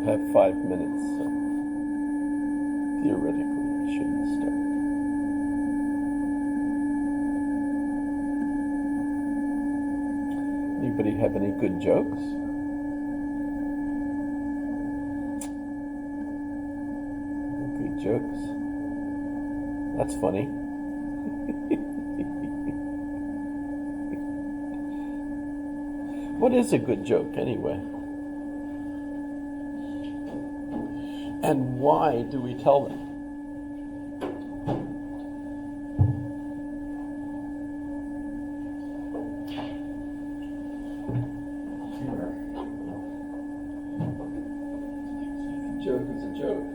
have 5 minutes, so theoretically I shouldn't start. Anybody have any good jokes? Good jokes. That's funny. What is a good joke anyway? And why do we tell them? A joke is a joke.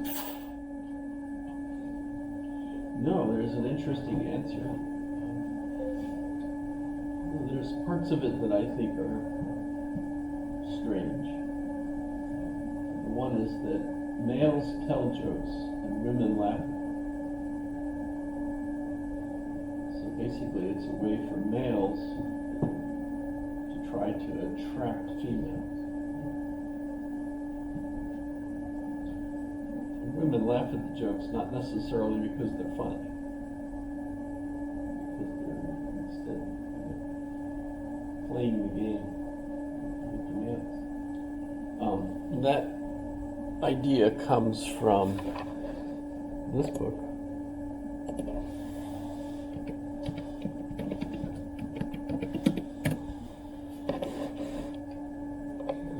No, there's an interesting answer. There's parts of it that I think are strange. One is that males tell jokes and women laugh. So basically it's a way for males to try to attract females. And women laugh at the jokes not necessarily because they're funny, because they're instead playing the game with the males. That idea comes from this book.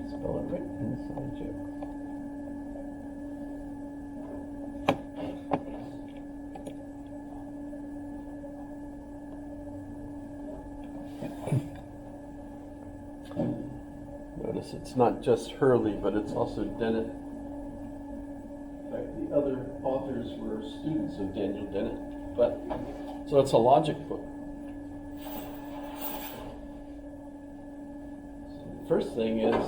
Spell it right inside joke. Notice it's not just Hurley, but it's also Dennett. In fact, the other authors were students of Daniel Dennett. But so it's a logic book. So the first thing is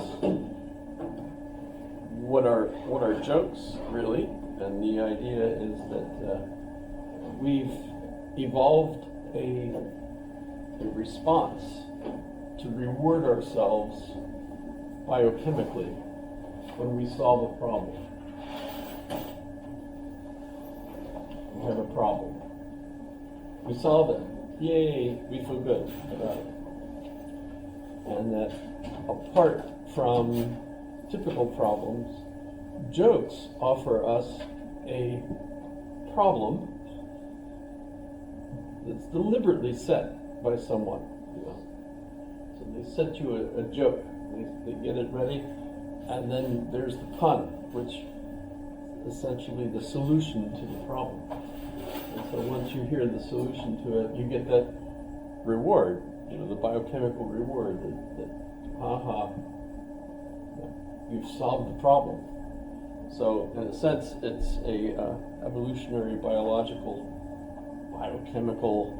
what are jokes really? And the idea is that we've evolved a response to reward ourselves biochemically when we solve a problem. We have a problem. We solve it. Yay, we feel good about it. And that apart from typical problems, jokes offer us a problem that's deliberately set by someone. So they set you a joke. They get it ready, and then there's the pun, which is essentially the solution to the problem. And so once you hear the solution to it, you get that reward, the biochemical reward that you've solved the problem. So in a sense, it's a evolutionary, biological, biochemical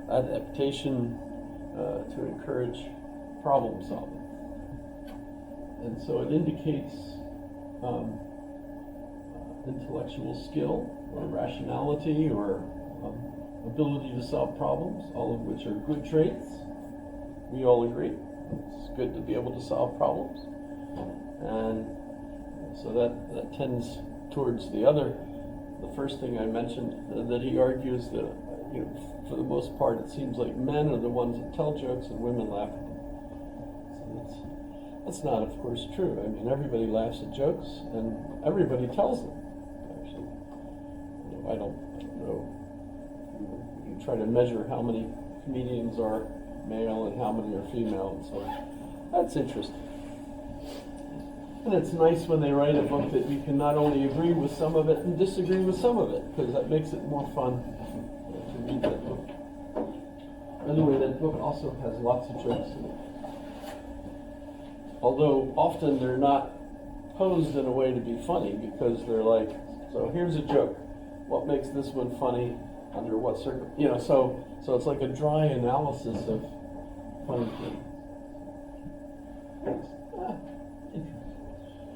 adaptation to encourage problem solving. And so it indicates intellectual skill or rationality or ability to solve problems, all of which are good traits. We all agree. It's good to be able to solve problems. And so that tends towards the first thing I mentioned, that he argues that for the most part it seems like men are the ones that tell jokes and women laugh at them. So that's not, of course, true. I mean, everybody laughs at jokes and everybody tells them, actually. I don't know. You try to measure how many comedians are male and how many are female, and so that's interesting. And it's nice when they write a book that you can not only agree with some of it and disagree with some of it, because that makes it more fun to read that book. By the way, that book also has lots of jokes in it. Although often they're not posed in a way to be funny, because they're like, so here's a joke. What makes this one funny? Under what circumstances? So it's like a dry analysis of funny things.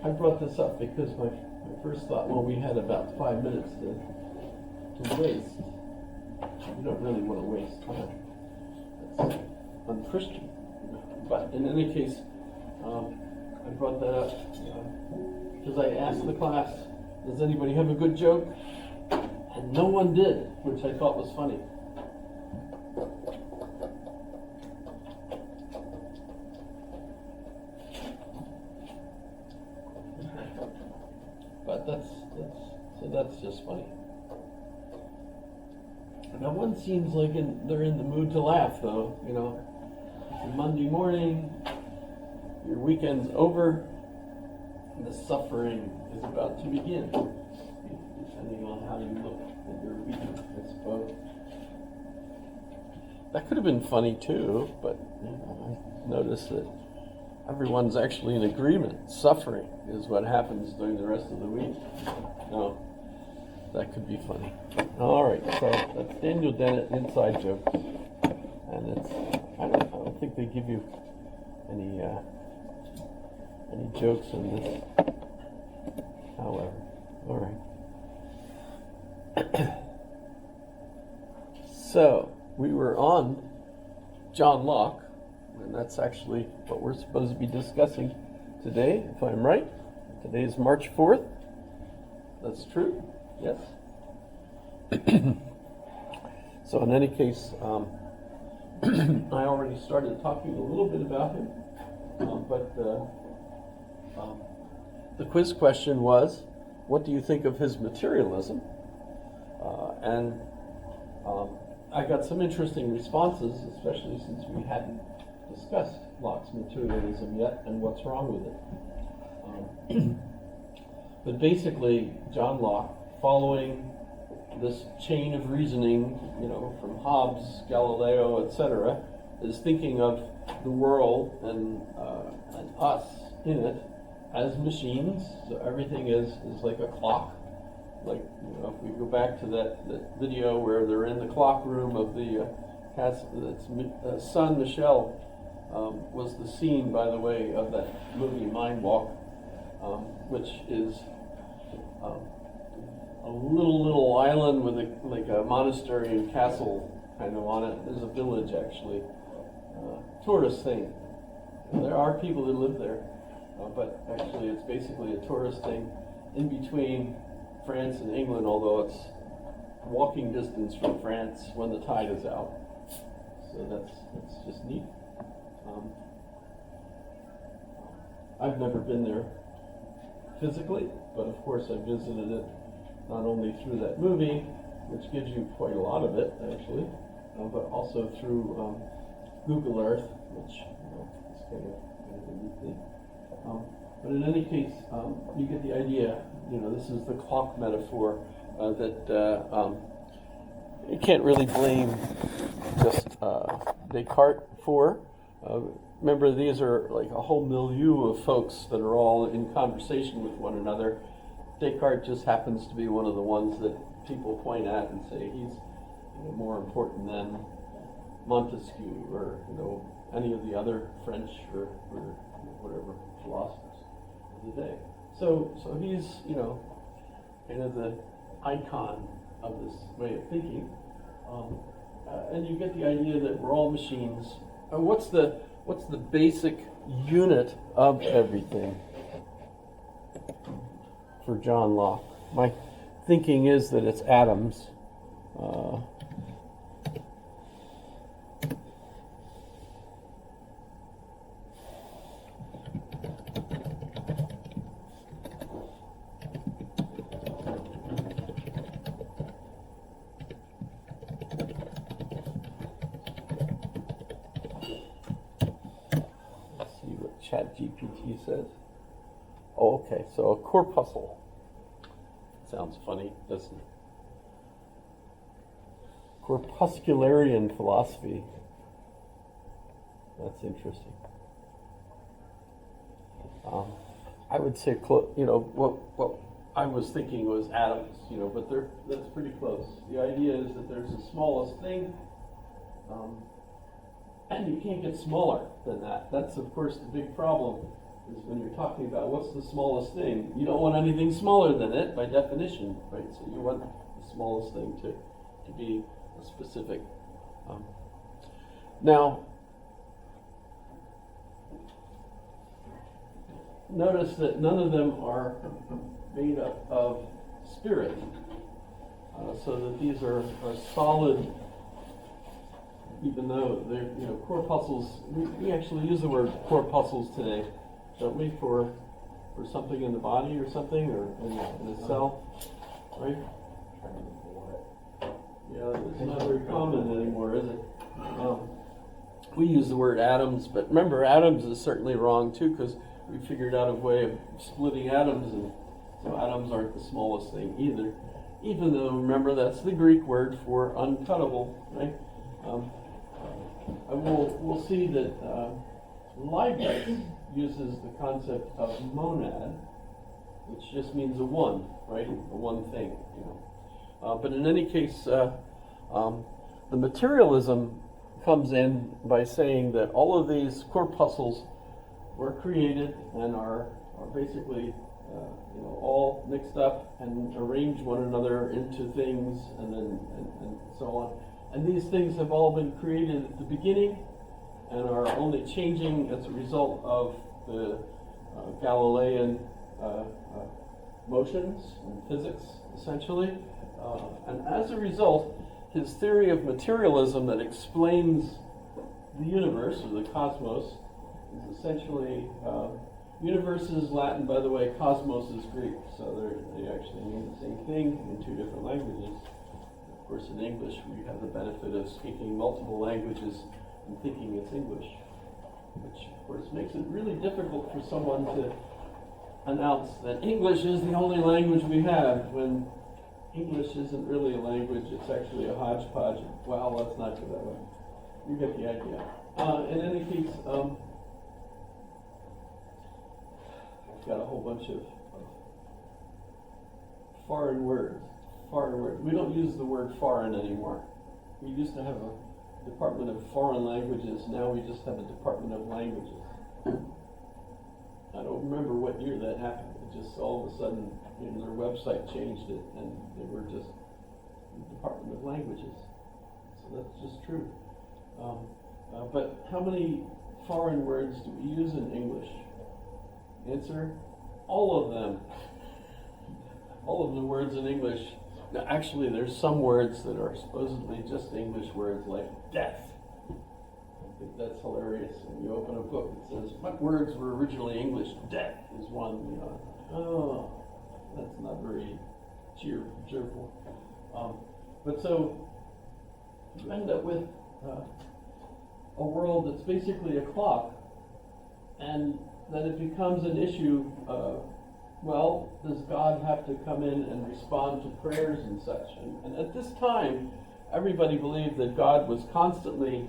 I brought this up because my first thought, well, we had about 5 minutes to waste. You don't really want to waste time. That's unchristian. But in any case, I brought that up because I asked the class, does anybody have a good joke? And no one did, which I thought was funny. But that's just funny. Now one seems like they're in the mood to laugh, though. You know, it's a Monday morning, your weekend's over, and the suffering is about to begin, depending on how you look at your weekend, I suppose. That could have been funny too, but you know, I noticed that everyone's actually in agreement. Suffering is what happens during the rest of the week. No, that could be funny. All right, so that's Daniel Dennett inside jokes, and I don't think they give you any jokes in this. However, all right. So we were on John Locke, and that's actually what we're supposed to be discussing today, if I'm right. Today is March 4th. That's true. Yes. So in any case, I already started talking a little bit about him, but the quiz question was, what do you think of his materialism? And I got some interesting responses, especially since we hadn't discussed Locke's materialism yet and what's wrong with it. But basically, John Locke, following this chain of reasoning, you know, from Hobbes, Galileo, etc., is thinking of the world and us in it as machines. So everything is like a clock. Like, you know, if we go back to that video where they're in the clock room of the son, Michel, was the scene, by the way, of that movie Mind Walk, which is a little island with like a monastery and castle kind of on it. There's a village, actually, tourist thing. There are people who live there, but actually it's basically a tourist thing in between France and England, although it's walking distance from France when the tide is out. So that's just neat. I've never been there physically, but of course I visited it not only through that movie, which gives you quite a lot of it actually, but also through Google Earth, which is kind of a neat thing. But in any case, you get the idea. You know, this is the clock metaphor that you can't really blame just Descartes for. Remember, these are like a whole milieu of folks that are all in conversation with one another. Descartes just happens to be one of the ones that people point at and say he's more important than Montesquieu or any of the other French or whatever philosophers of the day. So he's kind of the icon of this way of thinking, and you get the idea that we're all machines. What's the basic unit of everything for John Locke? My thinking is that it's atoms. ChatGPT says. Oh, okay, so a corpuscle. Sounds funny, doesn't it? Corpuscularian philosophy. That's interesting. I would say, what I was thinking was atoms, but that's pretty close. The idea is that there's the smallest thing, and you can't get smaller than that. That's, of course, the big problem, is when you're talking about what's the smallest thing. You don't want anything smaller than it, by definition, right? So you want the smallest thing to be a specific. Now, notice that none of them are made up of spirit, so that these are solid, even though they're, corpuscles. We actually use the word corpuscles today, don't we, for something in the body or something, or in a cell, right? Yeah, it's not very common anymore, is it? We use the word atoms, but remember, atoms is certainly wrong too, because we figured out a way of splitting atoms, and so atoms aren't the smallest thing either. Even though, remember, that's the Greek word for uncuttable, right? We'll see that Leibniz uses the concept of monad, which just means a one, right? A one thing, But in any case, the materialism comes in by saying that all of these corpuscles were created and are basically all mixed up and arrange one another into things, and so on. And these things have all been created at the beginning and are only changing as a result of the Galilean motions in physics, essentially. And as a result, his theory of materialism that explains the universe, or the cosmos, is essentially, universe is Latin, by the way, cosmos is Greek, so they actually mean the same thing in two different languages. Of course, in English, we have the benefit of speaking multiple languages and thinking it's English, which, of course, makes it really difficult for someone to announce that English is the only language we have, when English isn't really a language, it's actually a hodgepodge. Well, let's not go that way. You get the idea. In any case, I've got a whole bunch of foreign words. We don't use the word foreign anymore. We used to have a Department of Foreign Languages, now we just have a Department of Languages. I don't remember what year that happened. It just all of a sudden, their website changed it, and they were just the Department of Languages. So that's just true. But how many foreign words do we use in English? Answer: all of them. All of the words in English. Now, actually, there's some words that are supposedly just English words, like death. I think that's hilarious. When you open a book, it says, what words were originally English? Death is one, Oh, that's not very cheerful. But so, you end up with a world that's basically a clock, and then it becomes an issue, does God have to come in and respond to prayers and such? And at this time, everybody believed that God was constantly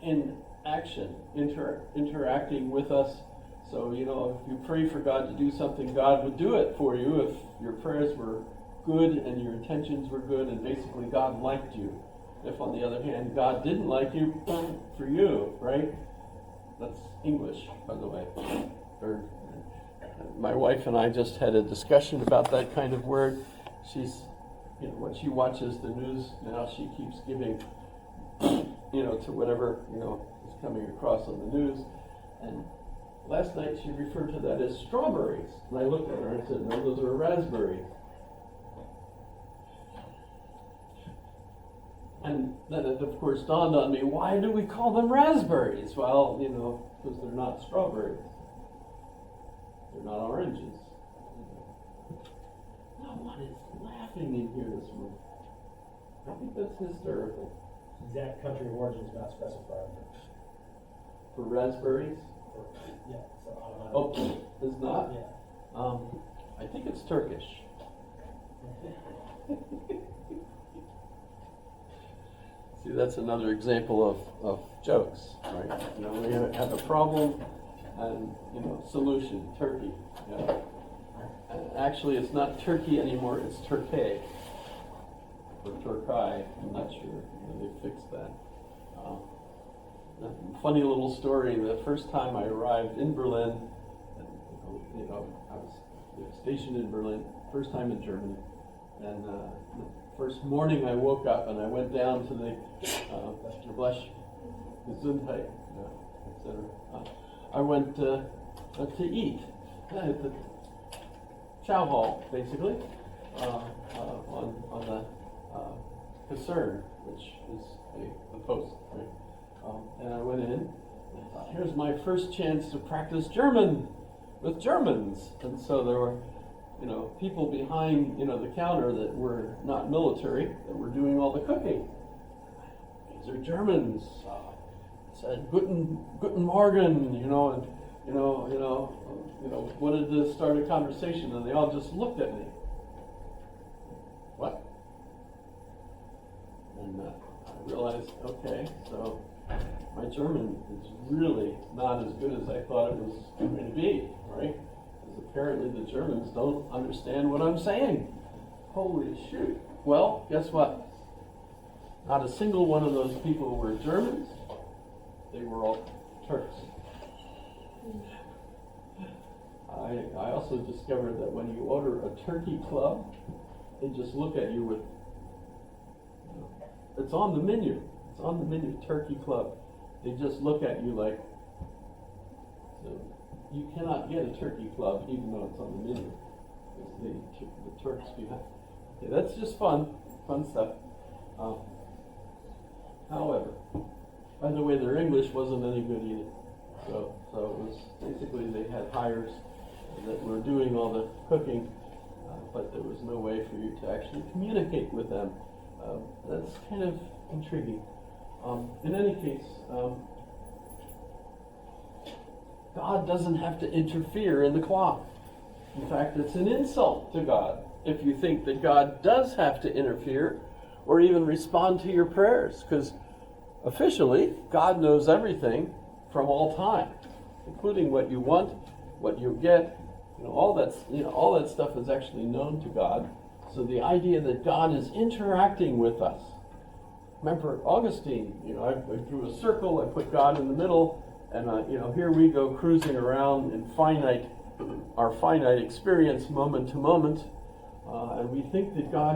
in action, interacting with us. So, if you pray for God to do something, God would do it for you if your prayers were good and your intentions were good, and basically God liked you. If, on the other hand, God didn't like you, for you, right? That's English, by the way. My wife and I just had a discussion about that kind of word. She's, when she watches the news now, she keeps giving, to whatever, is coming across on the news. And last night she referred to that as strawberries. And I looked at her and said, no, those are raspberries. And then it, of course, dawned on me, why do we call them raspberries? Well, because they're not strawberries. They're not oranges. No one is laughing in here this morning. I think that's hysterical. Exact country of origin is not specified. For raspberries? Yeah, so Oh, it's not? Yeah. I think it's Turkish. See, that's another example of jokes, right? We have a problem and, solution, Turkey. And actually, it's not Turkey anymore, it's Turkey. Or Turkai, I'm not sure. They fixed that. Funny little story, the first time I arrived in Berlin, I was stationed in Berlin, first time in Germany, and the first morning I woke up and I went down to the Gesundheit, etc. I went to eat at the chow hall, basically, on the Kaserne, which is the post, right? And I went in, and I thought, here's my first chance to practice German with Germans. And so there were, people behind, the counter that were not military, that were doing all the cooking. These are Germans. Said Guten Morgen, and wanted to start a conversation, and they all just looked at me. What? And I realized, okay, so my German is really not as good as I thought it was going to be, right? Because apparently the Germans don't understand what I'm saying. Holy shoot. Well, guess what? Not a single one of those people were Germans. They were all Turks. I also discovered that when you order a turkey club, they just look at you with, it's on the menu. It's on the menu, turkey club. They just look at you like, so you cannot get a turkey club even though it's on the menu. It's the Turks behind. Okay, that's just fun stuff. However, by the way, their English wasn't any good either. So it was basically they had hires that were doing all the cooking, but there was no way for you to actually communicate with them. That's kind of intriguing. In any case, God doesn't have to interfere in the clock. In fact, it's an insult to God if you think that God does have to interfere or even respond to your prayers, because officially, God knows everything from all time, including what you want, what you get. All that stuff is actually known to God. So the idea that God is interacting with us. Remember Augustine, I drew a circle, I put God in the middle, and here we go cruising around in our finite experience moment to moment, and we think that God